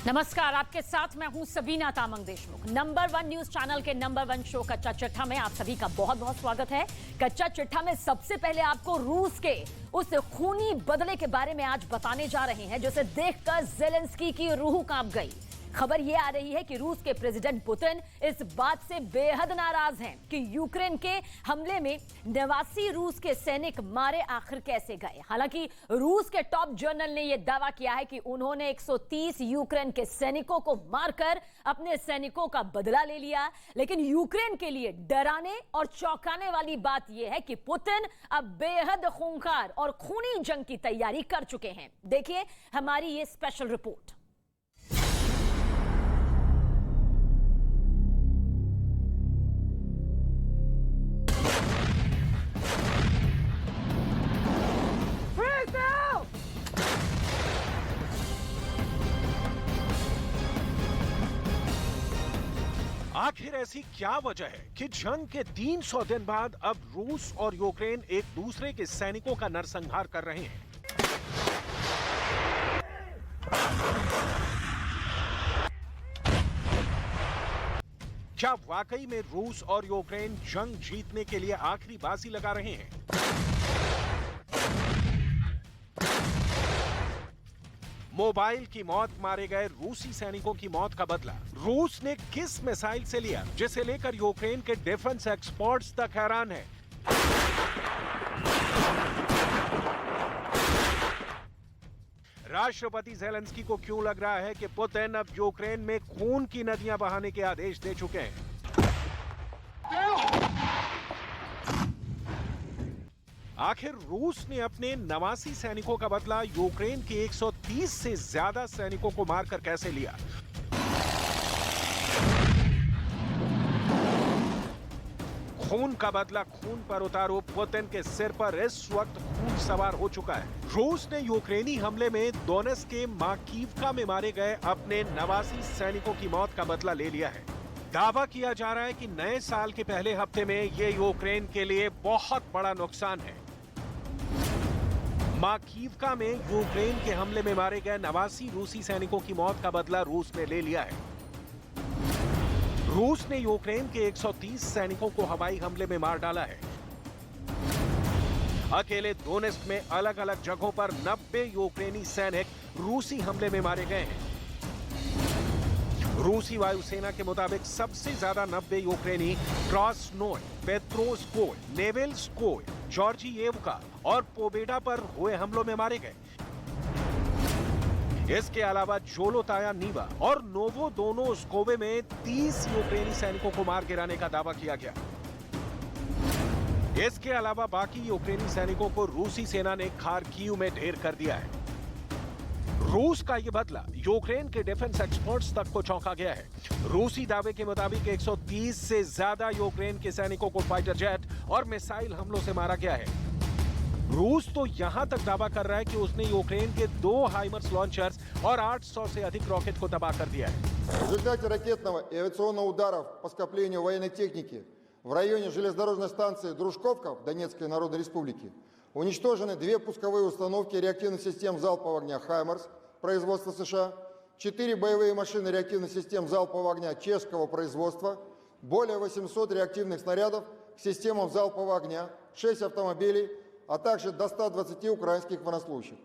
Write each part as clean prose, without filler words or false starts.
नमस्कार, आपके साथ मैं हूं Sabina Tamang Deshmukh. Number 1 news channel के नंबर 1 शो कच्चा चिट्ठा में आप सभी का बहुत बहुत स्वागत है। कच्चा चिट्ठा में सबसे पहले आपको रूस के उस खूनी बदले के बारे में आज बताने जा रहे हैं जिसे देखकर ज़ेलेंस्की की रूह कांप गई। खबर यह आ रही है कि रूस के प्रेसिडेंट पुतिन इस बात से बेहद नाराज हैं कि यूक्रेन के हमले में 89 रूस के सैनिक मारे आखिर कैसे गए। हालांकि रूस के टॉप जनरल ने यह दावा किया है कि उन्होंने 130 यूक्रेन के सैनिकों को मारकर अपने सैनिकों का बदला ले लिया। लेकिन यूक्रेन के लिए डराने और चौंकाने वाली बात यह है कि पुतिन अब बेहद खूंखार और खूनी जंग की तैयारी कर चुके हैं। देखिए हमारी ये स्पेशल रिपोर्ट। आखिर ऐसी क्या वजह है कि जंग के 300 दिन बाद अब रूस और यूक्रेन एक दूसरे के सैनिकों का नरसंहार कर रहे हैं। क्या वाकई में रूस और यूक्रेन जंग जीतने के लिए आखिरी बाजी लगा रहे हैं? मोबाइल की मौत मारे गए रूसी सैनिकों की मौत का बदला रूस ने किस मिसाइल से लिया जिसे लेकर यूक्रेन के डिफेंस एक्सपर्ट्स तक हैरान है। राष्ट्रपति ज़ेलेंस्की को क्यों लग रहा है कि पुतिन अब यूक्रेन में खून की नदियां बहाने के आदेश दे चुके हैं? आखिर रूस ने अपने 89 सैनिकों का बदला यूक्रेन के 130 से ज्यादा सैनिकों को मारकर कैसे लिया? खून का बदला खून पर उतारो पुतिन के सिर पर इस वक्त खून सवार हो चुका है। रूस ने यूक्रेनी हमले में दोनेत्स्क के माकीवका में मारे गए अपने 89 सैनिकों की मौत का बदला ले लिया है। दावा किया जा रहा है कि नए साल के पहले हफ्ते में यह यूक्रेन के लिए बहुत बड़ा नुकसान है। माकीवका में यूक्रेन के हमले में मारे गए 89 रूसी सैनिकों की मौत का बदला रूस ने ले लिया है। रूस ने यूक्रेन के 130 सैनिकों को हवाई हमले में मार डाला है। अकेले दोनेत्स्क में अलग अलग जगहों पर 90 यूक्रेनी सैनिक रूसी हमले में मारे गए हैं। रूसी वायुसेना के मुताबिक सबसे ज्यादा 90 यूक्रेनी क्रास्नोय, पेट्रोव्स्कोय, नेवेल्स्कोय, जॉर्जिएवका और पोबेडा पर हुए हमलों में मारे गए। इसके अलावा जोलोताया नीवा और नोवोदोनोस्कोवे में 30 यूक्रेनी सैनिकों को मार गिराने का दावा किया गया। इसके अलावा बाकी यूक्रेनी सैनिकों को रूसी सेना ने खार्किव में ढेर कर दिया है। रूस का यह बदला यूक्रेन के डिफेंस एक्सपर्ट्स तक को चौंका गया है। रूसी दावे के मुताबिक 130 से ज्यादा यूक्रेन के सैनिकों को फाइटर जेट और मिसाइल हमलों से मारा गया है। रूस तो यहां तक दावा कर रहा है कि उसने यूक्रेन के 2 हाइमर्स लॉन्चर्स और 800 से अधिक रॉकेट को तबाह कर दिया है। В результате ракетного и авиационного ударов по скоплению военной техники в районе железнодорожной станции Дружковка в Донецкой Народной Республике уничтожены 2 пусковые установки реактивных систем залпового огня «Хаймарс» производства США, 4 боевые машины реактивных систем залпового огня чешского производства, более 800 реактивных снарядов к системам залпового огня, 6 автомобилей, а также до 120 украинских военнослужащих.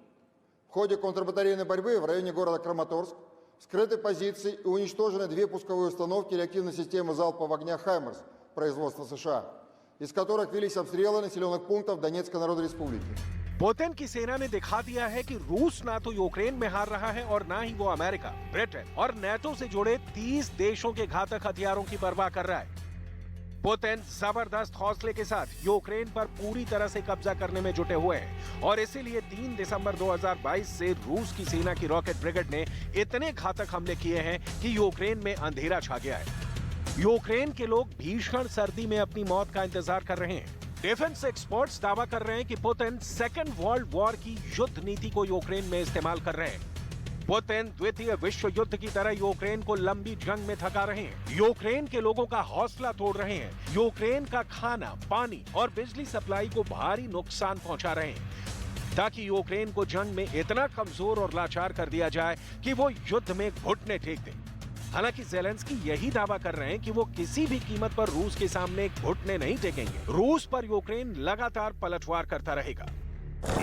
В ходе контрбатарейной борьбы в районе города Краматорск вскрыты позиции и уничтожены 2 пусковые установки реактивной системы залпового огня «Хаймарс» производства США, из которых велись обстрелы населенных пунктов Донецкой Народной Республики. पुतिन की सेना ने दिखा दिया है कि रूस ना तो यूक्रेन में हार रहा है और ना ही वो अमेरिका, ब्रिटेन और नेटो से जुड़े 30 देशों के घातक हथियारों की परवाह कर रहा है। पुतिन जबरदस्त हौसले के साथ यूक्रेन पर पूरी तरह से कब्जा करने में जुटे हुए हैं और इसीलिए 3 दिसंबर 2022 से रूस की सेना की रॉकेट ब्रिगेड ने इतने घातक हमले किए हैं कि यूक्रेन में अंधेरा छा गया है। यूक्रेन के लोग भीषण सर्दी में अपनी मौत का इंतजार कर रहे हैं। डिफेंस एक्सपर्ट्स दावा कर रहे हैं कि पुतिन सेकेंड वर्ल्ड वॉर की युद्ध नीति को यूक्रेन में इस्तेमाल कर रहे हैं। पुतिन द्वितीय विश्व युद्ध की तरह यूक्रेन को लंबी जंग में थका रहे हैं। यूक्रेन के लोगों का हौसला तोड़ रहे हैं। यूक्रेन का खाना, पानी और बिजली सप्लाई को भारी नुकसान पहुंचा रहे हैं। ताकि यूक्रेन को जंग में इतना कमजोर और लाचार कर दिया जाए कि वो युद्ध में घुटने टेक दे। हालांकि ज़ेलेंस्की यही दावा कर रहे हैं कि वो किसी भी कीमत पर रूस के सामने घुटने नहीं टेकेंगे। रूस पर यूक्रेन लगातार पलटवार करता रहेगा।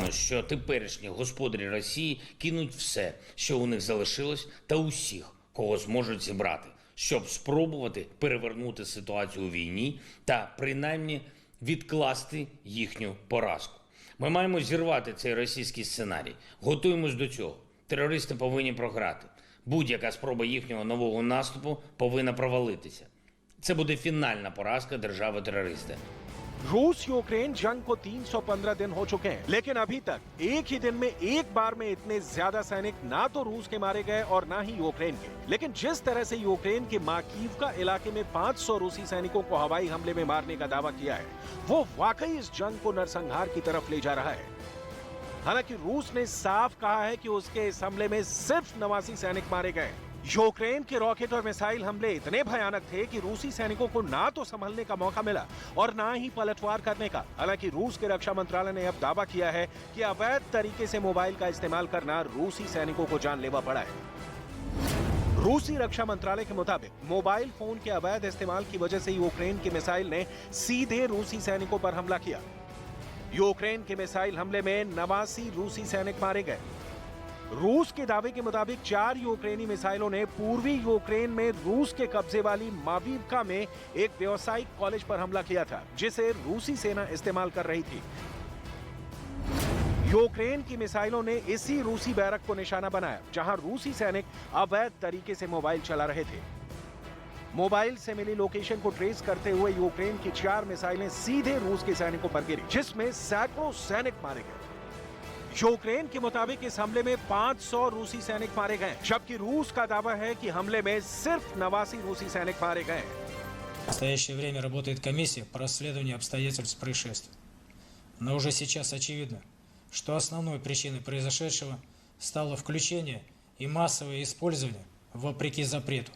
Що теперішні господарі Росії кинуть все, що у них залишилось, та усіх, кого зможуть зібрати, щоб спробувати перевернути ситуацію у війні та принаймні відкласти їхню поразку. Ми маємо зірвати цей російський сценарій. Готуємось до цього. Терористи повинні програти. Будь-яка спроба їхнього нового наступу повинна провалитися. Це буде фінальна поразка держави-терориста. रूस यूक्रेन जंग को 315 दिन हो चुके हैं, लेकिन अभी तक एक ही दिन में एक बार में इतने ज्यादा सैनिक ना तो रूस के मारे गए और ना ही यूक्रेन के। लेकिन जिस तरह से यूक्रेन के माकीवका इलाके में 500 रूसी सैनिकों को हवाई हमले में मारने का दावा किया है, वो वाकई इस जंग को नरसंहार की तरफ ले जा रहा है। हालांकि रूस ने साफ कहा है कि उसके इस हमले में सिर्फ 89 सैनिक मारे गए। यूक्रेन के रॉकेट और मिसाइल हमले इतने भयानक थे कि रूसी सैनिकों को ना तो संभलने का मौका मिला और ना ही पलटवार करने का। हालांकि रूस के रक्षा मंत्रालय ने अब दावा किया है कि अवैध तरीके से मोबाइल का इस्तेमाल करना रूसी सैनिकों को जानलेवा पड़ा है। रूसी रक्षा मंत्रालय के मुताबिक मोबाइल फोन के अवैध इस्तेमाल की वजह से यूक्रेन की मिसाइल ने सीधे रूसी सैनिकों पर हमला किया। यूक्रेन के मिसाइल हमले में 89 रूसी सैनिक मारे गए। रूस के दावे के मुताबिक 4 यूक्रेनी मिसाइलों ने पूर्वी यूक्रेन में रूस के कब्जे वाली मावीवका में एक व्यावसायिक कॉलेज पर हमला किया था, जिसे रूसी सेना इस्तेमाल कर रही थी। यूक्रेन की मिसाइलों ने इसी रूसी बैरक को निशाना बनाया, जहां रूसी सैनिक अवैध तरीके से मोबाइल चला रहे थे। मोबाइल से मिली लोकेशन को ट्रेस करते हुए यूक्रेन की 4 मिसाइलें सीधे रूस के सैनिकों पर गिरी, जिसमें सैकड़ों सैनिक मारे गए। यूक्रेन के मुताबिक इस हमले में 500 रूसी सैनिक मारे गए, जबकि रूस का दावा है कि हमले में सिर्फ 89 रूसी सैनिक मारे गए। В настоящее время работает комиссия по расследованию обстоятельств происшествия. Но уже сейчас очевидно, что основной причиной произошедшего стало включение и массовое использование, вопреки запрету,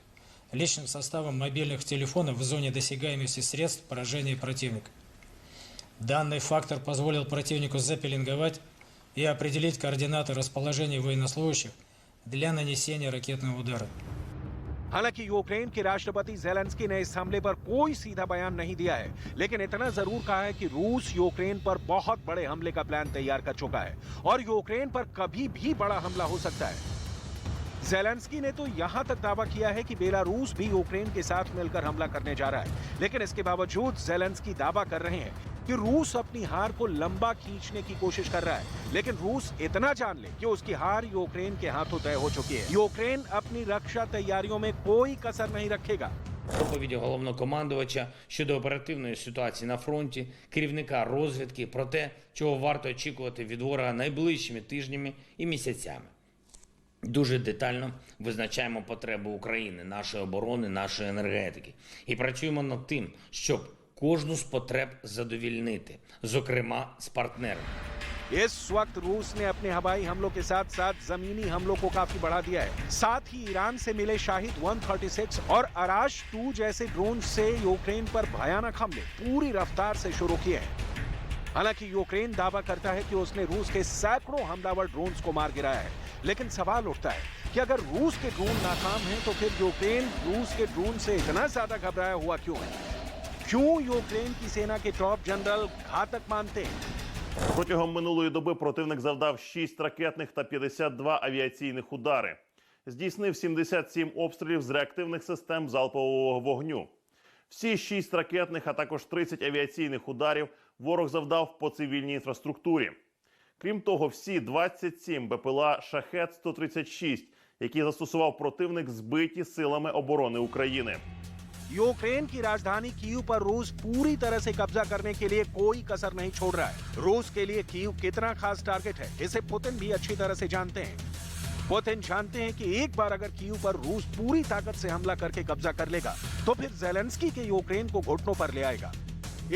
личным составом мобильных телефонов в зоне досягаемости средств поражения противника. Данный фактор позволил противнику запеленговать и определить координаты расположения военнослужащих для нанесения ракетного удара. हालांकि यूक्रेन के राष्ट्रपति ज़ेलेंस्की ने इस हमले पर कोई सीधा बयान नहीं दिया है, लेकिन इतना जरूर कहा है कि रूस यूक्रेन पर बहुत बड़े हमले का प्लान तैयार कर चुका है और यूक्रेन पर कभी भी बड़ा हमला हो सकता है। ज़ेलेंस्की ने तो यहां तक दावा किया है कि बेलारूस भी यूक्रेन के साथ मिलकर हमला करने जा रहा है, लेकिन इसके बावजूद ज़ेलेंस्की दावा कर रहे हैं कि रूस अपनी हार को लंबा खींचने की कोशिश कर रहा है। लेकिन रूस इतना जान ले कि उसकी हार यूक्रेन के हाथों तय हो चुकी है। यूक्रेन अपनी रक्षा तैयारियों में कोई कसर नहीं रखेगा। Доповіді головнокомандувача щодо оперативної ситуації на фронті, керівника розвідки про те, чого варто очікувати від ворога найближчими тижнями і місяцями. Дуже детально визначаємо потребу України, нашої оборони, нашої енергетики. І працюємо над тим, щоб кожну з потреб задовільнити, зокрема з партнерами. इस वक्त रूस ने अपने हवाई हमलों के साथ साथ जमीनी हमलों को काफी बढ़ा दिया है। साथ ही ईरान से मिले शाहिद 136 और अराश 2 जैसे ड्रोन से यूक्रेन पर भयानक हमले पूरी रफ्तार से शुरू किए हैं। हालांकि यूक्रेन दावा करता है कि उसने रूस के सैकड़ों हमलावर ड्रोन्स को मार गिराया है, लेकिन सवाल उठता है कि अगर रूस के ड्रोन नाकाम हैं तो फिर यूक्रेन रूस के ड्रोन से इतना ज्यादा घबराया हुआ क्यों है? क्यों यूक्रेन की सेना के टॉप जनरल घातक मानते हैं? Протягом минулої доби противник завдав 6 ракетних та 52 авіаційних удари. Здійснив 77 обстрілів з реактивних систем залпового вогню. Всі 6 ракетних, а також 30 авіаційних ударів ворог завдав по цивільній інфраструктурі. Крім того, всі 27 БПЛА «Шахед-136», які застосував противник, збиті силами оборони України. यूक्रेन की राजधानी कीव पर रूस पूरी तरह से कब्जा करने के लिए कोई कसर नहीं छोड़ रहा है। रूस के लिए कीव कितना खास टारगेट है, इसे पुतिन भी अच्छी तरह से जानते हैं। पुतिन जानते हैं कि एक बार अगर कीव पर रूस पूरी ताकत से हमला करके कब्जा कर लेगा, तो फिर ज़ेलेंस्की के यूक्रेन को घुटनों पर ले आएगा।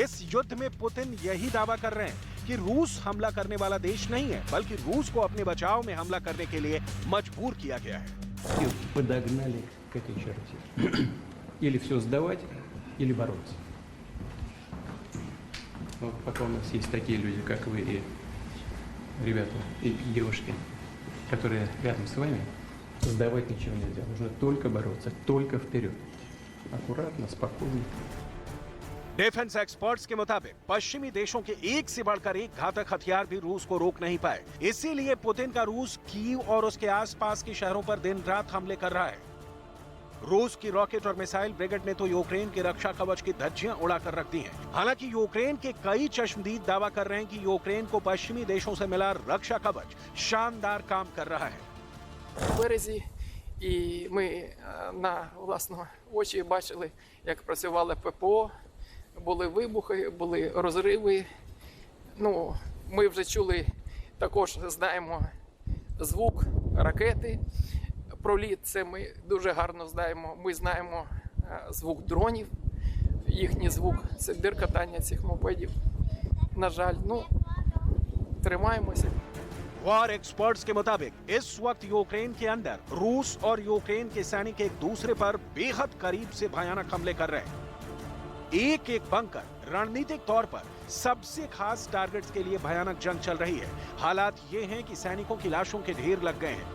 इस युद्ध में पुतिन यही दावा कर रहे हैं कि रूस हमला करने वाला देश नहीं है, बल्कि रूस को अपने बचाव में हमला करने के लिए मजबूर किया गया है। Подогнали к этой черте. Или все сдавать, или бороться. Вот пока у нас есть такие люди, как вы и ребята и девушки, которые рядом с вами, сдавать ничего нельзя. Нужно только бороться, только вперед. Аккуратно, спокойно. डिफेंस एक्सपर्ट्स के मुताबिक पश्चिमी देशों के एक से बढ़कर एक घातक हथियार भी रूस को रोक नहीं पाए। इसीलिए पुतिन का रूस कीव और उसके आसपास के शहरों पर दिन रात हमले कर रहा है। रूस की रॉकेट और मिसाइल ब्रिगेड ने तो यूक्रेन के रक्षा कवच की धज्जियां उड़ाकर रख दी हैं। हालांकि यूक्रेन के कई चश्मदीद दावा कर रहे हैं कि यूक्रेन को पश्चिमी देशों से मिला रक्षा कवच शानदार काम कर रहा है। березі, і ми на власні очі бачили, як працювали ППО, були вибухи, були розриви. Ну, ми вже чули, також знаємо звук ракети, проліт, це ми дуже гарно знаємо. Ми знаємо звук дронів, їхній звук, це диркотання цих мопедів. На жаль, ну, тримаємося. वॉर एक्सपर्ट्स के मुताबिक इस वक्त यूक्रेन के अंदर रूस और यूक्रेन के सैनिक एक दूसरे पर बेहद करीब से भयानक हमले कर रहे हैं। एक एक बंकर रणनीतिक तौर पर सबसे खास टारगेट्स के लिए भयानक जंग चल रही है। हालात ये हैं कि सैनिकों की लाशों के ढेर लग गए हैं।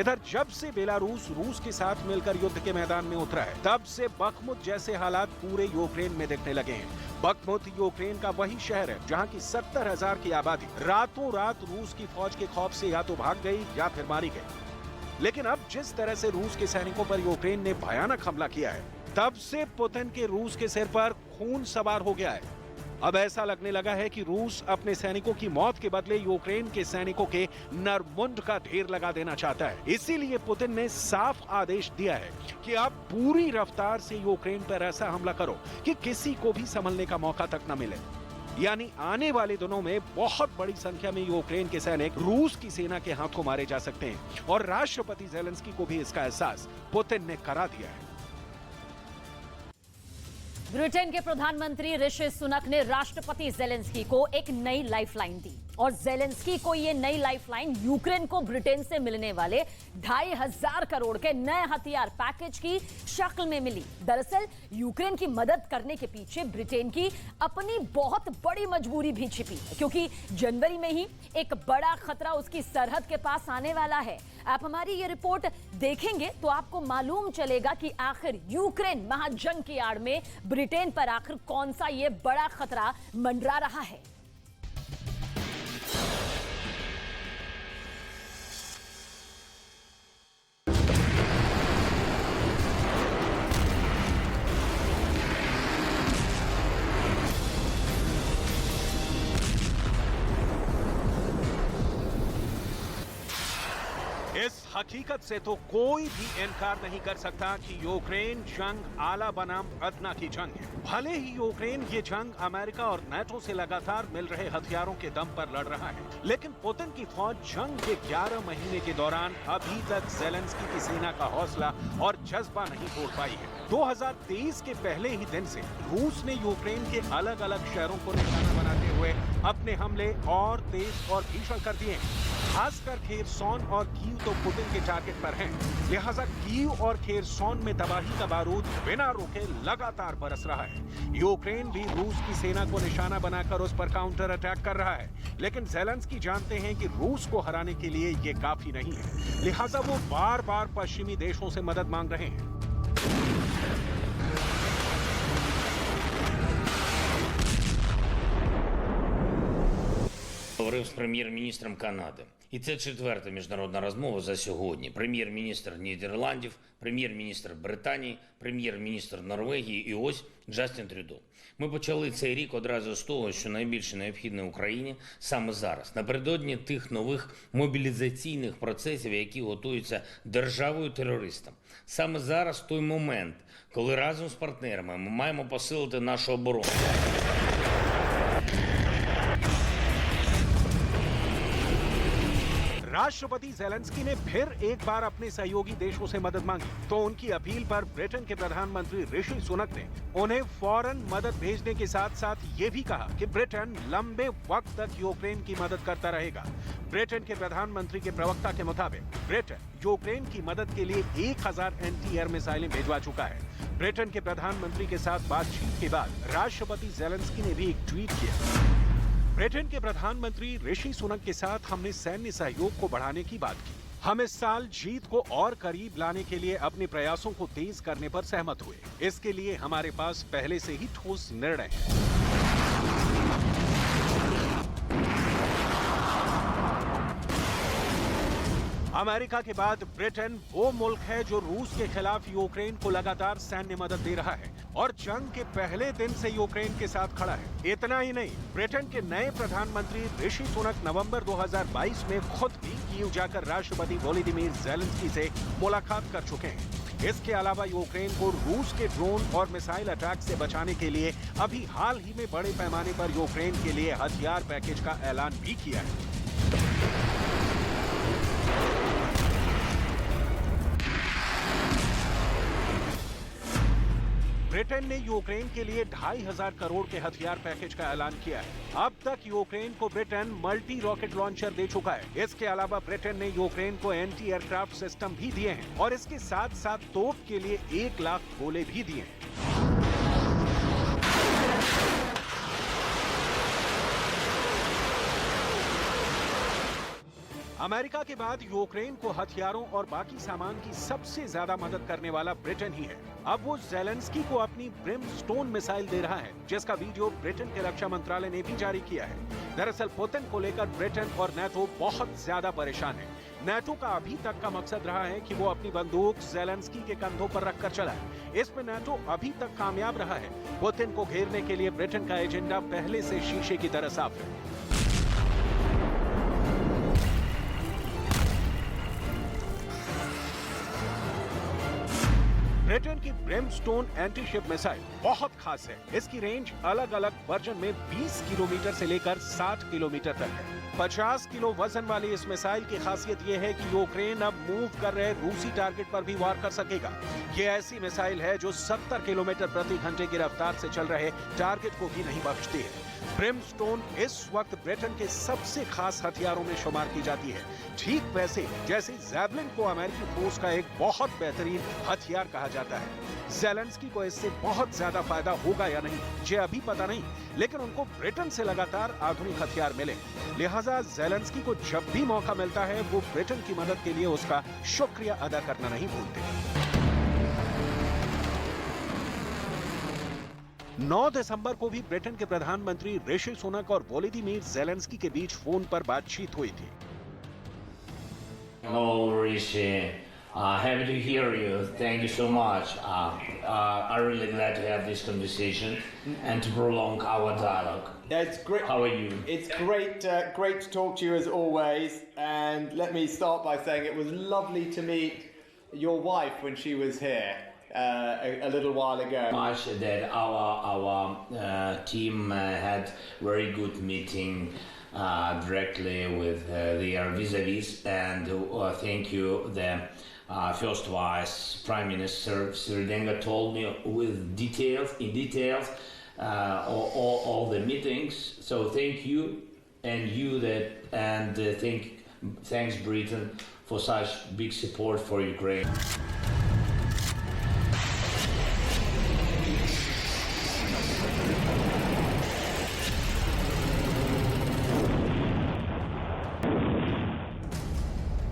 इधर जब से बेलारूस रूस के साथ मिलकर युद्ध के मैदान में उतरा है, तब से बखमुत जैसे हालात पूरे यूक्रेन में दिखने लगे हैं। बखमुत यूक्रेन का वही शहर है जहां की 70,000 की आबादी रातों रात रूस की फौज के खौफ से या तो भाग गई या फिर मारी गई। लेकिन अब जिस तरह से रूस के सैनिकों पर यूक्रेन ने भयानक हमला किया है, तब से पुतिन के रूस के सिर पर खून सवार हो गया है। अब ऐसा लगने लगा है कि रूस अपने सैनिकों की मौत के बदले यूक्रेन के सैनिकों के नरमुंड का ढेर लगा देना चाहता है। इसीलिए पुतिन ने साफ आदेश दिया है कि अब पूरी रफ्तार से यूक्रेन पर ऐसा हमला करो कि किसी को भी संभलने का मौका तक न मिले। यानी आने वाले दिनों में बहुत बड़ी संख्या में यूक्रेन के सैनिक रूस की सेना के हाथों मारे जा सकते हैं और राष्ट्रपति ज़ेलेंस्की को भी इसका एहसास पुतिन ने करा दिया है। ब्रिटेन के प्रधानमंत्री ऋषि सुनक ने राष्ट्रपति ज़ेलेंस्की को एक नई लाइफलाइन दी और ज़ेलेंस्की को ये नई लाइफलाइन यूक्रेन को ब्रिटेन से मिलने वाले 2,500 करोड़ के नए हथियार पैकेज की शक्ल में मिली। दरअसल यूक्रेन की मदद करने के पीछे ब्रिटेन की अपनी बहुत बड़ी मजबूरी भी छिपी है, क्योंकि जनवरी में ही एक बड़ा खतरा उसकी सरहद के पास आने वाला है। आप हमारी ये रिपोर्ट देखेंगे तो आपको मालूम चलेगा कि आखिर यूक्रेन महाजंग की आड़ में ब्रिटेन पर आखिर कौन सा ये बड़ा खतरा मंडरा रहा है। इस हकीकत से तो कोई भी इनकार नहीं कर सकता कि यूक्रेन जंग आला बनाम अदना की जंग है। भले ही यूक्रेन ये जंग अमेरिका और नेटो से लगातार मिल रहे हथियारों के दम पर लड़ रहा है, लेकिन पुतिन की फौज जंग के 11 महीने के दौरान अभी तक ज़ेलेंस्की की सेना का हौसला और जज्बा नहीं तोड़ पाई है। 2023 के पहले ही दिन से रूस ने यूक्रेन के अलग अलग शहरों को निशाना बनाते हुए अपने हमले और तेज और भीषण कर दिए हैं। खासकर खेरसोन और कीव तो पुतिन के टारगेट पर हैं। लिहाजा कीव और खेरसोन में तबाही का बारूद बिना रुके लगातार बरस रहा है। यूक्रेन भी रूस की सेना को निशाना बनाकर उस पर काउंटर अटैक कर रहा है, लेकिन ज़ेलेंस्की जानते हैं कि रूस को हराने के लिए ये काफी नहीं है। लिहाजा वो बार बार पश्चिमी देशों से मदद मांग रहे हैं। Говорив з прем'єр-міністром Канади. І це четверта міжнародна розмова за сьогодні. Прем'єр-міністр Нідерландів, прем'єр-міністр Британії, прем'єр-міністр Норвегії і ось Джастін Трюдо. Ми почали цей рік одразу з того, що найбільше необхідне Україні саме зараз, напередодні тих нових мобілізаційних процесів, які готуються державою-терористом. Саме зараз той момент, коли разом з партнерами ми маємо посилити нашу оборону. राष्ट्रपति ज़ेलेंस्की ने फिर एक बार अपने सहयोगी देशों से मदद मांगी, तो उनकी अपील पर ब्रिटेन के प्रधानमंत्री ऋषि सुनक ने उन्हें फौरन मदद भेजने के साथ साथ ये भी कहा कि ब्रिटेन लंबे वक्त तक यूक्रेन की मदद करता रहेगा। ब्रिटेन के प्रधानमंत्री के प्रवक्ता के मुताबिक ब्रिटेन यूक्रेन की मदद के लिए 1000 एंटी एयर मिसाइलें भिजवा चुका है। ब्रिटेन के प्रधानमंत्री के साथ बातचीत के बाद राष्ट्रपति ज़ेलेंस्की ने भी एक ट्वीट किया। ब्रिटेन के प्रधानमंत्री ऋषि सुनक के साथ हमने सैन्य सहयोग को बढ़ाने की बात की। हम इस साल जीत को और करीब लाने के लिए अपने प्रयासों को तेज करने पर सहमत हुए। इसके लिए हमारे पास पहले से ही ठोस निर्णय है। अमेरिका के बाद ब्रिटेन वो मुल्क है जो रूस के खिलाफ यूक्रेन को लगातार सैन्य मदद दे रहा है और जंग के पहले दिन से यूक्रेन के साथ खड़ा है। इतना ही नहीं, ब्रिटेन के नए प्रधानमंत्री ऋषि सुनक नवंबर 2022 में खुद भी कीव जाकर राष्ट्रपति वोलोदिमीर ज़ेलेंस्की से मुलाकात कर चुके हैं। इसके अलावा यूक्रेन को रूस के ड्रोन और मिसाइल अटैक से बचाने के लिए अभी हाल ही में बड़े पैमाने पर यूक्रेन के लिए हथियार पैकेज का ऐलान भी किया है। ब्रिटेन ने यूक्रेन के लिए 2500 करोड़ के हथियार पैकेज का ऐलान किया है। अब तक यूक्रेन को ब्रिटेन मल्टी रॉकेट लॉन्चर दे चुका है। इसके अलावा ब्रिटेन ने यूक्रेन को एंटी एयरक्राफ्ट सिस्टम भी दिए हैं और इसके साथ साथ तोप के लिए 1 लाख गोले भी दिए हैं। अमेरिका के बाद यूक्रेन को हथियारों और बाकी सामान की सबसे ज्यादा मदद करने वाला ब्रिटेन ही है। अब वो ज़ेलेंस्की को अपनी ब्रिमस्टोन मिसाइल दे रहा है, जिसका वीडियो ब्रिटेन के रक्षा मंत्रालय ने भी जारी किया है। दरअसल पुतिन को लेकर ब्रिटेन और नाटो बहुत ज्यादा परेशान है। नाटो का अभी तक का मकसद रहा है कि वो अपनी बंदूक ज़ेलेंस्की के कंधों पर रखकर चलाए। इसमें नाटो अभी तक कामयाब रहा है। पुतिन को घेरने के लिए ब्रिटेन का एजेंडा पहले से शीशे की तरह साफ है। ब्रिटेन की ब्रिमस्टोन एंटी शिप मिसाइल बहुत खास है। इसकी रेंज अलग अलग वर्जन में 20 किलोमीटर से लेकर 60 किलोमीटर तक है। 50 किलो वजन वाली इस मिसाइल की खासियत यह है कि यूक्रेन अब मूव कर रहे रूसी टारगेट पर भी वार कर सकेगा। ये ऐसी मिसाइल है जो 70 किलोमीटर प्रति घंटे की रफ्तार से चल रहे टारगेट को भी नहीं बख्शती है। ब्रिमस्टोन इस वक्त ब्रिटेन के सबसे खास हथियारों में शुमार की जाती है, ठीक वैसे जैसे ज़ैवलिन को अमेरिकी फोर्स का एक बहुत बेहतरीन हथियार कहा जाता है। ज़ेलेंस्की को इससे बहुत ज्यादा फायदा होगा या नहीं, ये अभी पता नहीं, लेकिन उनको ब्रिटेन से लगातार आधुनिक हथियार मिले। लिहाजा ज़ेलेंस्की को जब भी मौका मिलता है वो ब्रिटेन की मदद के लिए उसका शुक्रिया अदा करना नहीं भूलते। 9 दिसंबर को भी ब्रिटेन के प्रधानमंत्री ऋषि सुनक और वोलोदिमीर ज़ेलेंस्की के बीच फोन पर बातचीत हुई थी। Hello, Rishi. Happy to hear you. Thank you so much. I'm really glad to have this conversation and to prolong our dialogue. Yeah, it's great. How are you? It's great, great to talk to you as always. And let me start by saying it was lovely to meet your wife when she was here a little while ago. Much that our team had very good meeting directly with their vis-a-vis, and thank you. The first Vice Prime Minister Sridenga told me with details, all the meetings. So thank you, and thanks Britain for such big support for Ukraine.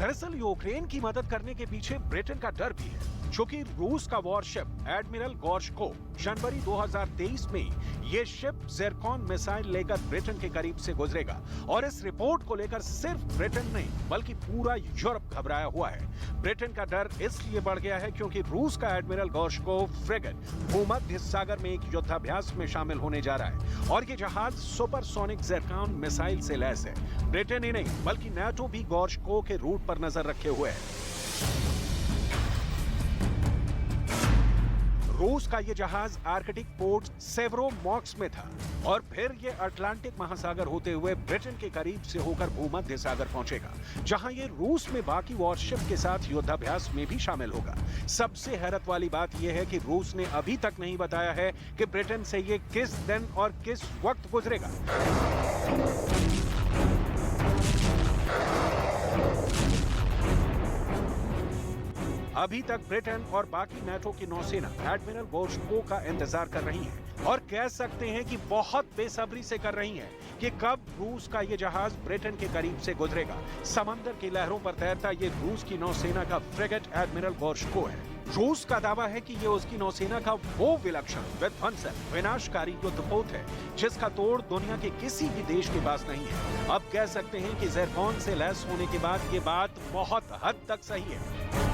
दरअसल Ukraine की मदद करने के पीछे Britain का डर भी है, क्योंकि रूस का वॉरशिप एडमिरल गोर्शकोव जनवरी 2023 में ये शिप ज़िरकॉन मिसाइल लेकर ब्रिटेन के करीब से गुजरेगा और इस रिपोर्ट को लेकर सिर्फ ब्रिटेन नहीं बल्कि पूरा यूरोप घबराया हुआ है। ब्रिटेन का डर इसलिए बढ़ गया है क्योंकि रूस का एडमिरल गोर्शकोव फ्रिगेट भूमध्य सागर में एक युद्धाभ्यास में शामिल होने जा रहा है और ये जहाज सुपरसोनिक ज़िरकॉन मिसाइल से लैस है। ब्रिटेन ही नहीं बल्कि नाटो भी गोर्शकोव के रूट पर नजर रखे हुए है। रूस का ये जहाज आर्कटिक पोर्ट सेवरोमॉर्स्क में था और फिर ये अटलांटिक महासागर होते हुए ब्रिटेन के करीब से होकर भूमध्य सागर पहुंचेगा, जहां ये रूस में बाकी वॉरशिप के साथ युद्धाभ्यास में भी शामिल होगा। सबसे हैरत वाली बात यह है कि रूस ने अभी तक नहीं बताया है कि ब्रिटेन से ये किस दिन और किस वक्त गुजरेगा। अभी तक ब्रिटेन और बाकी नाटो की नौसेना एडमिरल गोर्शको का इंतजार कर रही है और कह सकते हैं कि बहुत बेसब्री से कर रही है कि कब रूस का ये जहाज ब्रिटेन के करीब से गुजरेगा। समंदर की लहरों पर तैरता ये रूस की नौसेना का फ्रिगेट एडमिरल गोर्शको है। रूस का दावा है कि ये उसकी नौसेना का वो विलक्षण विध्वंसक विनाशकारी युद्धपोत है जिसका तोड़ दुनिया के किसी भी देश के पास नहीं है। अब कह सकते हैं कि ज़िरकॉन से लैस होने के बाद ये बात बहुत हद तक सही है।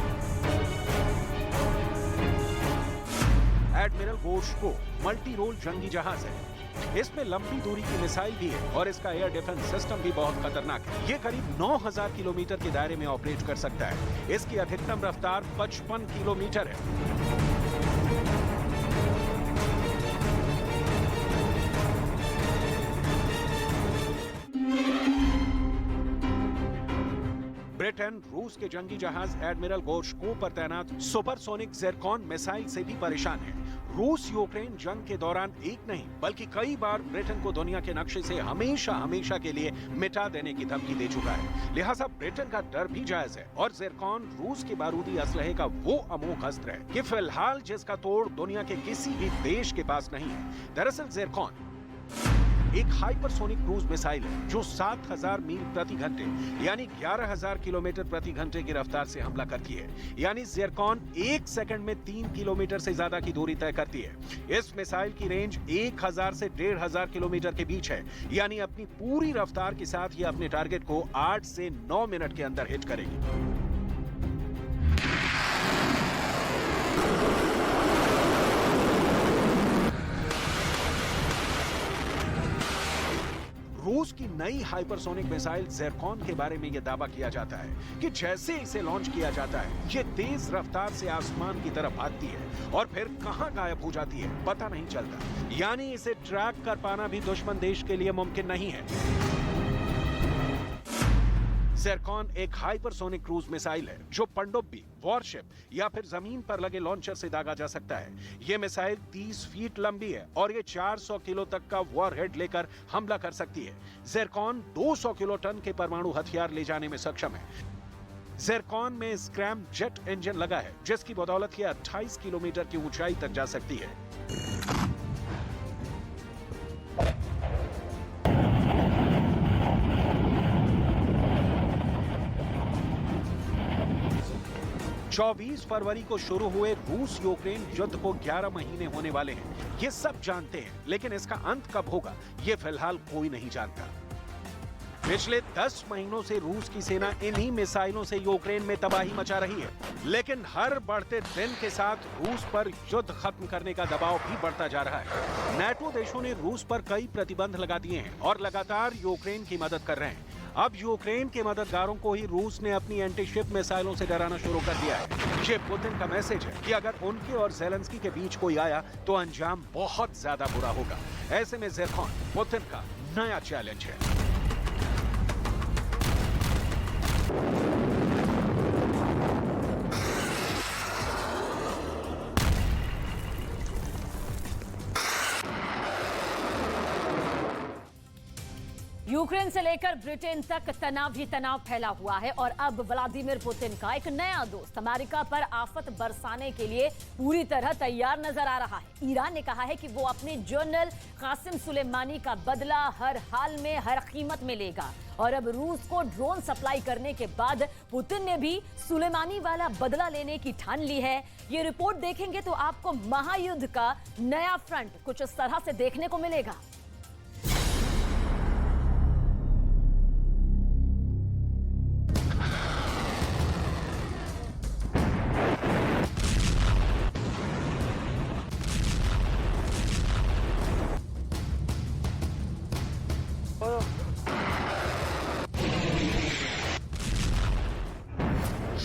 एडमिरल गोर्शको मल्टी रोल जंगी जहाज है। इसमें लंबी दूरी की मिसाइल भी है और इसका एयर डिफेंस सिस्टम भी बहुत खतरनाक है। ये करीब 9000 किलोमीटर के दायरे में ऑपरेट कर सकता है। इसकी अधिकतम रफ्तार 55 किलोमीटर है। ब्रिटेन रूस के जंगी जहाज एडमिरल गोर्शको पर तैनात सुपरसोनिक ज़िरकॉन मिसाइल से भी परेशान है। रूस यूक्रेन जंग के दौरान एक नहीं बल्कि कई बार ब्रिटेन को दुनिया के नक्शे से हमेशा के लिए मिटा देने की धमकी दे चुका है। लिहाजा ब्रिटेन का डर भी जायज है और ज़िरकॉन रूस के बारूदी असलहे का वो अमोघ अस्त्र है कि फिलहाल जिसका तोड़ दुनिया के किसी भी देश के पास नहीं है। दरअसल ज़िरकॉन एक हाइपरसोनिक क्रूज मिसाइल है जो 7000 मील प्रति घंटे यानी 11000 किलोमीटर प्रति घंटे की रफ्तार से हमला करती है। यानी ज़िरकॉन 1 सेकंड में 3 किलोमीटर से ज्यादा की दूरी तय करती है। इस मिसाइल की रेंज 1000 से 1500 किलोमीटर के बीच है। यानी अपनी पूरी रफ्तार के साथ ये अपने टारगेट को 8 से 9 मिनट के अंदर हिट करेगी। रूस की नई हाइपरसोनिक मिसाइल ज़िरकॉन के बारे में यह दावा किया जाता है कि जैसे इसे लॉन्च किया जाता है ये तेज रफ्तार से आसमान की तरफ भागती है और फिर कहां गायब हो जाती है पता नहीं चलता। यानी इसे ट्रैक कर पाना भी दुश्मन देश के लिए मुमकिन नहीं है। ज़िरकॉन एक हाइपरसोनिक क्रूज मिसाइल है जो पनडुब्बी, वॉरशिप या फिर जमीन पर लगे लॉन्चर से दागा जा सकता है। ये मिसाइल 30 फीट लंबी है और ये 400 किलो तक का वॉरहेड लेकर हमला कर सकती है। ज़िरकॉन 200 किलो टन के परमाणु हथियार ले जाने में सक्षम है। ज़िरकॉन में स्क्रैम जेट इंजन लगा है जिसकी बदौलत ये 28 किलोमीटर की ऊंचाई तक जा सकती है। चौबीस फरवरी को शुरू हुए रूस यूक्रेन युद्ध को 11 महीने होने वाले हैं। ये सब जानते हैं, लेकिन इसका अंत कब होगा ये फिलहाल कोई नहीं जानता। पिछले 10 महीनों से रूस की सेना इन्हीं मिसाइलों से यूक्रेन में तबाही मचा रही है, लेकिन हर बढ़ते दिन के साथ रूस पर युद्ध खत्म करने का दबाव भी बढ़ता जा रहा है। नाटो देशों ने रूस पर कई प्रतिबंध लगा दिए हैं और लगातार यूक्रेन की मदद कर रहे हैं। अब यूक्रेन के मददगारों को ही रूस ने अपनी एंटीशिप मिसाइलों से डराना शुरू कर दिया है। ये पुतिन का मैसेज है कि अगर उनके और ज़ेलेंस्की के बीच कोई आया तो अंजाम बहुत ज्यादा बुरा होगा। ऐसे में ज़िरकॉन पुतिन का नया चैलेंज है। यूक्रेन से लेकर ब्रिटेन तक तनाव ही तनाव फैला हुआ है और अब व्लादिमीर पुतिन का एक नया दोस्त अमेरिका पर आफत बरसाने के लिए पूरी तरह तैयार नजर आ रहा है। ईरान ने कहा है कि वो अपने जनरल कासिम सुलेमानी का बदला हर हाल में हर कीमत में लेगा और अब रूस को ड्रोन सप्लाई करने के बाद पुतिन ने भी सुलेमानी वाला बदला लेने की ठान ली है। ये रिपोर्ट देखेंगे तो आपको महायुद्ध का नया फ्रंट कुछ इस तरह से देखने को मिलेगा।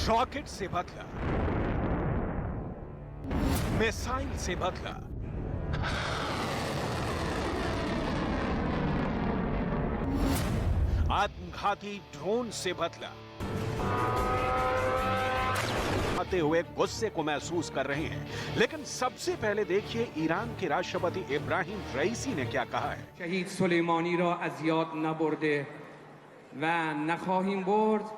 रॉकेट से बदला, मिसाइल से बदला, आत्मघाती ड्रोन से बदला। आते हुए गुस्से को महसूस कर रहे हैं, लेकिन सबसे पहले देखिए ईरान के राष्ट्रपति इब्राहिम रईसी ने क्या कहा है। शहीद सुलेमानी रा az yad naborde va nakhohim bord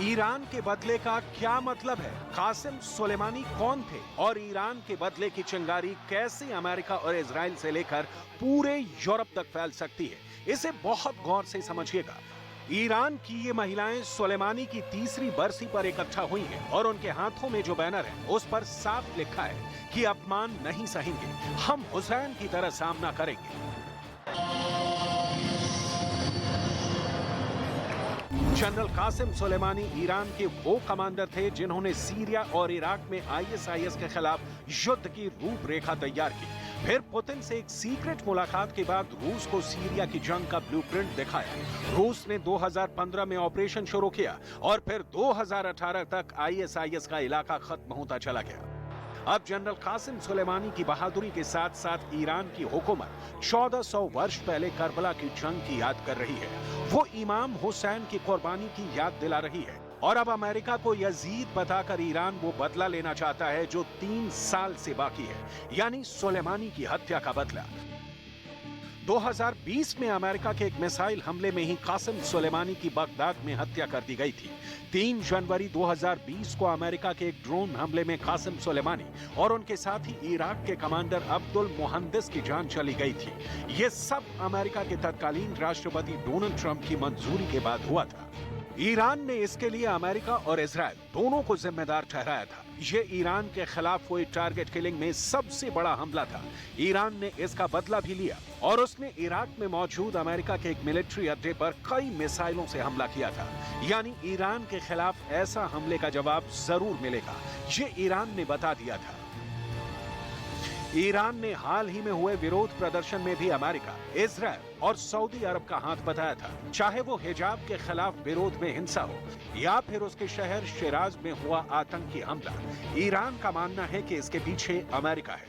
Iran के बदले का क्या मतलब है? कासिम सुलेमानी कौन थे और ईरान के बदले की चिंगारी कैसे अमेरिका और इजराइल से लेकर पूरे यूरोप तक फैल सकती है? इसे बहुत गौर से समझिएगा। ईरान की ये महिलाएं सुलेमानी की तीसरी बरसी पर इकट्ठा हुई हैं और उनके हाथों में जो बैनर है उस पर साफ लिखा है कि अपमान नहीं सहेंगे, हम हुसैन की तरह सामना करेंगे। जनरल कासिम सुलेमानी ईरान के वो कमांडर थे जिन्होंने सीरिया और इराक में आईएसआईएस के खिलाफ युद्ध की रूपरेखा तैयार की। फिर पुतिन से एक सीक्रेट मुलाकात के बाद रूस को सीरिया की जंग का ब्लूप्रिंट दिखाया। रूस ने 2015 में ऑपरेशन शुरू किया और फिर 2018 तक आईएसआईएस का इलाका खत्म होता चला गया। अब जनरल कासिम सुलेमानी की बहादुरी के साथ साथ ईरान की हुकूमत 1400 वर्ष पहले करबला की जंग की याद कर रही है। वो इमाम हुसैन की कुर्बानी की याद दिला रही है और अब अमेरिका को यजीद बताकर ईरान वो बदला लेना चाहता है जो 3 साल से बाकी है, यानी सुलेमानी की हत्या का बदला। 2020 में अमेरिका के एक मिसाइल हमले में ही कासिम सुलेमानी की बगदाद में हत्या कर दी गई थी। 3 जनवरी 2020 को अमेरिका के एक ड्रोन हमले में कासिम सुलेमानी और उनके साथी इराक के कमांडर अब्दुल मुहंदिस की जान चली गई थी। ये सब अमेरिका के तत्कालीन राष्ट्रपति डोनाल्ड ट्रंप की मंजूरी के बाद हुआ था। ईरान ने इसके लिए अमेरिका और इजराइल दोनों को जिम्मेदार ठहराया था। ये ईरान के खिलाफ हुई टारगेट किलिंग में सबसे बड़ा हमला था। ईरान ने इसका बदला भी लिया और उसने इराक में मौजूद अमेरिका के एक मिलिट्री अड्डे पर कई मिसाइलों से हमला किया था। यानी ईरान के खिलाफ ऐसा हमले का जवाब जरूर मिलेगा, ये ईरान ने बता दिया था। ईरान ने हाल ही में हुए विरोध प्रदर्शन में भी अमेरिका, इजराइल और सऊदी अरब का हाथ बताया था, चाहे वो हिजाब के खिलाफ विरोध में हिंसा हो या फिर उसके शहर शिराज में हुआ आतंकी हमला। ईरान का मानना है कि इसके पीछे अमेरिका है।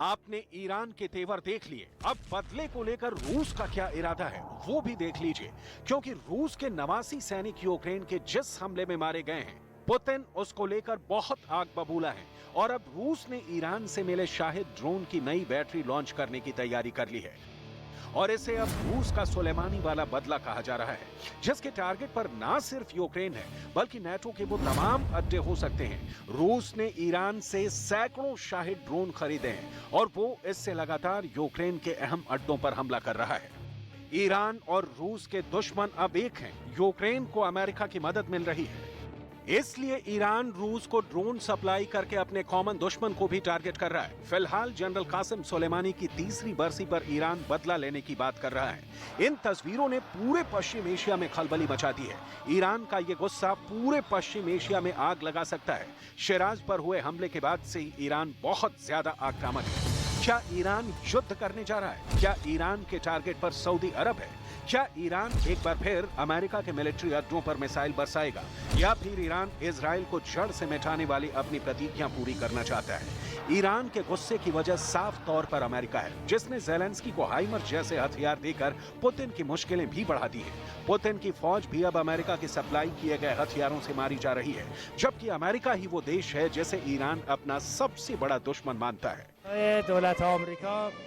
आपने ईरान के तेवर देख लिए, अब बदले को लेकर रूस का क्या इरादा है वो भी देख लीजिए, क्योंकि रूस के 89 सैनिक यूक्रेन के जिस हमले में मारे गए हैं, पुतिन उसको लेकर बहुत आग बबूला है और अब रूस ने ईरान से मिले शाहिद ड्रोन की नई बैटरी लॉन्च करने की तैयारी कर ली है और इसे अब रूस का सुलेमानी वाला बदला कहा जा रहा है, जिसके टारगेट पर ना सिर्फ यूक्रेन है बल्कि नेटो के वो तमाम अड्डे हो सकते हैं। रूस ने ईरान से सैकड़ों शाहिद ड्रोन खरीदे हैं और वो इससे लगातार यूक्रेन के अहम अड्डों पर हमला कर रहा है। ईरान और रूस के दुश्मन अब एक हैं, यूक्रेन को अमेरिका की मदद मिल रही है, इसलिए ईरान रूस को ड्रोन सप्लाई करके अपने कॉमन दुश्मन को भी टारगेट कर रहा है। फिलहाल जनरल कासिम सुलेमानी की तीसरी बरसी पर ईरान बदला लेने की बात कर रहा है। इन तस्वीरों ने पूरे पश्चिम एशिया में खलबली मचा दी है। ईरान का ये गुस्सा पूरे पश्चिम एशिया में आग लगा सकता है। शिराज पर हुए हमले के बाद से ही ईरान बहुत ज्यादा आक्रामक है। क्या ईरान युद्ध करने जा रहा है? क्या ईरान के टारगेट पर सऊदी अरब है? क्या ईरान एक बार फिर अमेरिका के मिलिट्री अड्डों पर मिसाइल बरसाएगा या फिर ईरान इजराइल को जड़ से मिटाने वाली अपनी प्रतिज्ञा पूरी करना चाहता है? ईरान के गुस्से की वजह साफ तौर पर अमेरिका है, जिसने ज़ेलेंस्की को हाइमर जैसे हथियार देकर पुतिन की मुश्किलें भी बढ़ा दी हैं। पुतिन की फौज भी अब अमेरिका की सप्लाई किए गए हथियारों से मारी जा रही है, जबकि अमेरिका ही वो देश है जिसे ईरान अपना सबसे बड़ा दुश्मन मानता है। दौलत आमरिका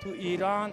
तो ईरान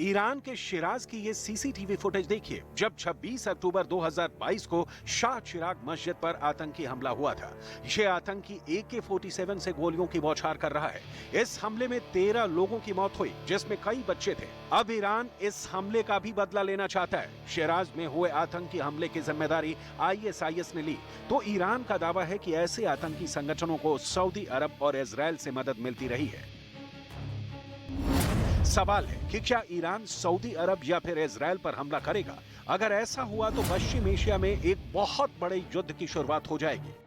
ईरान के शिराज की ये सीसीटीवी फुटेज देखिए, जब 26 अक्टूबर 2022 को शाह चिराग मस्जिद पर आतंकी हमला हुआ था। ये आतंकी AK-47 से गोलियों की बौछार कर रहा है। इस हमले में 13 लोगों की मौत हुई, जिसमें कई बच्चे थे। अब ईरान इस हमले का भी बदला लेना चाहता है। शिराज में हुए आतंकी हमले की जिम्मेदारी ISIS ने ली, तो ईरान का दावा है कि ऐसे आतंकी संगठनों को सऊदी अरब और इजराइल से मदद मिलती रही है। सवाल है कि क्या ईरान सऊदी अरब या फिर इजराइल पर हमला करेगा? अगर ऐसा हुआ तो पश्चिम एशिया में एक बहुत बड़े युद्ध की शुरुआत हो जाएगी।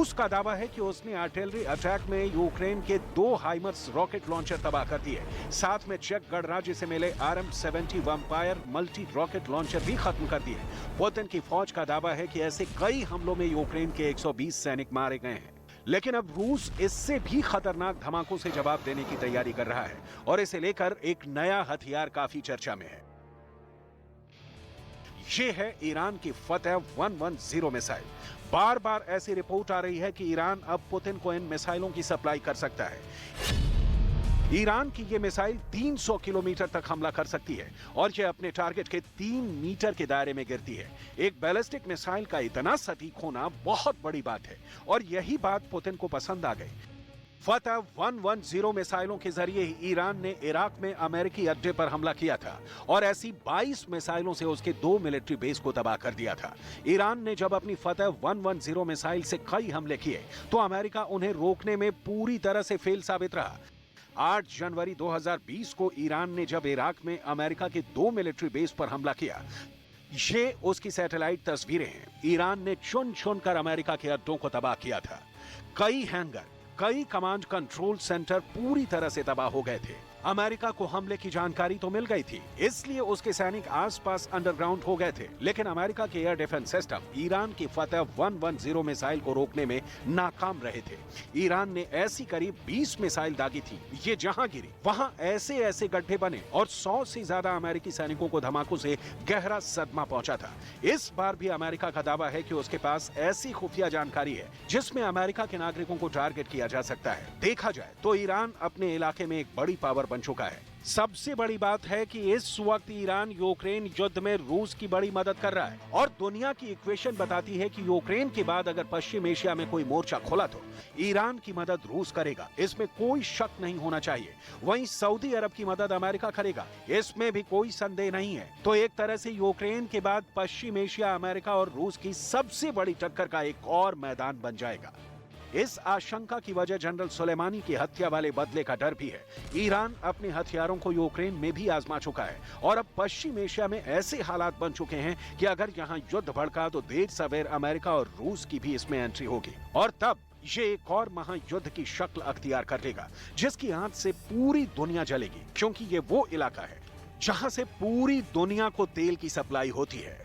उसका दावा है कि उसने आर्टिलरी अटैक में यूक्रेन के 2 हाइमर्स रॉकेट लॉन्चर तबाह कर दिए। साथ में चेक गणराज्य से मिले RM-70 vampire multi rocket launcher भी खत्म कर दिए। पुतिन की फौज का दावा है कि ऐसे कई हमलों में यूक्रेन के 120 सैनिक मारे गए हैं। लेकिन अब रूस इससे भी खतरनाक धमाकों से जवाब देने की तैयारी कर रहा है और इसे लेकर एक नया हथियार काफी चर्चा में है। ये है ईरान की फतेह 110 मिसाइल। बार बार ऐसी रिपोर्ट आ रही है कि ईरान अब पुतिन को इन मिसाइलों की सप्लाई कर सकता है। ईरान की ये मिसाइल 300 किलोमीटर तक हमला कर सकती है और ये अपने टारगेट के 3 मीटर के दायरे में गिरती है। एक बैलिस्टिक मिसाइल का इतना सटीक होना बहुत बड़ी बात है और यही बात पुतिन को पसंद आ गई। फतेह 110 मिसाइलों के जरिए ही ईरान ने इराक में अमेरिकी अड्डे पर हमला किया था और ऐसी 22 मिसाइलों से उसके 2 मिलिट्री बेस को तबाह कर दिया था। ईरान ने जब अपनी फतेह 110 मिसाइल से कई हमले किए तो अमेरिका उन्हें रोकने में पूरी तरह से फेल साबित रहा। 8 जनवरी 2020 को ईरान ने जब इराक में अमेरिका के 2 मिलिट्री बेस पर हमला किया, ये उसकी सैटेलाइट तस्वीरें हैं। ईरान ने चुन चुन कर अमेरिका के अड्डों को तबाह किया था। कई हैंगर, कई कमांड कंट्रोल सेंटर पूरी तरह से तबाह हो गए थे। अमेरिका को हमले की जानकारी तो मिल गई थी, इसलिए उसके सैनिक आसपास अंडरग्राउंड हो गए थे। लेकिन अमेरिका के एयर डिफेंस सिस्टम ईरान की फतेह 110 मिसाइल को रोकने में नाकाम रहे थे। ईरान ने ऐसी करीब 20 मिसाइल दागी थी। ये जहां गिरी वहां ऐसे ऐसे गड्ढे बने और 100 से ज्यादा अमेरिकी सैनिकों को धमाकों से गहरा सदमा पहुंचा था। इस बार भी अमेरिका का दावा है कि उसके पास ऐसी खुफिया जानकारी है जिसमें अमेरिका के नागरिकों को टारगेट किया जा सकता है। देखा जाए तो ईरान अपने इलाके में एक बड़ी पावर बन चुका है। सबसे बड़ी बात है कि इस वक्त ईरान यूक्रेन युद्ध में रूस की बड़ी मदद कर रहा है और दुनिया की इक्वेशन बताती है कि यूक्रेन के बाद अगर पश्चिम एशिया में कोई मोर्चा खुला तो ईरान की मदद रूस करेगा, इसमें कोई शक नहीं होना चाहिए। वहीं सऊदी अरब की मदद अमेरिका करेगा, इसमें भी कोई संदेह नहीं है। तो एक तरह से यूक्रेन के बाद पश्चिम एशिया अमेरिका और रूस की सबसे बड़ी टक्कर का एक और मैदान बन जाएगा। इस आशंका की वजह जनरल सुलेमानी की हत्या वाले बदले का डर भी है। ईरान अपने हथियारों को यूक्रेन में भी आजमा चुका है और अब पश्चिम एशिया में ऐसे हालात बन चुके हैं कि अगर यहाँ युद्ध भड़का तो देर सवेर अमेरिका और रूस की भी इसमें एंट्री होगी और तब ये एक और महायुद्ध की शक्ल अख्तियार कर लेगा, जिसकी आंच से पूरी दुनिया जलेगी, क्योंकि ये वो इलाका है जहां से पूरी दुनिया को तेल की सप्लाई होती है।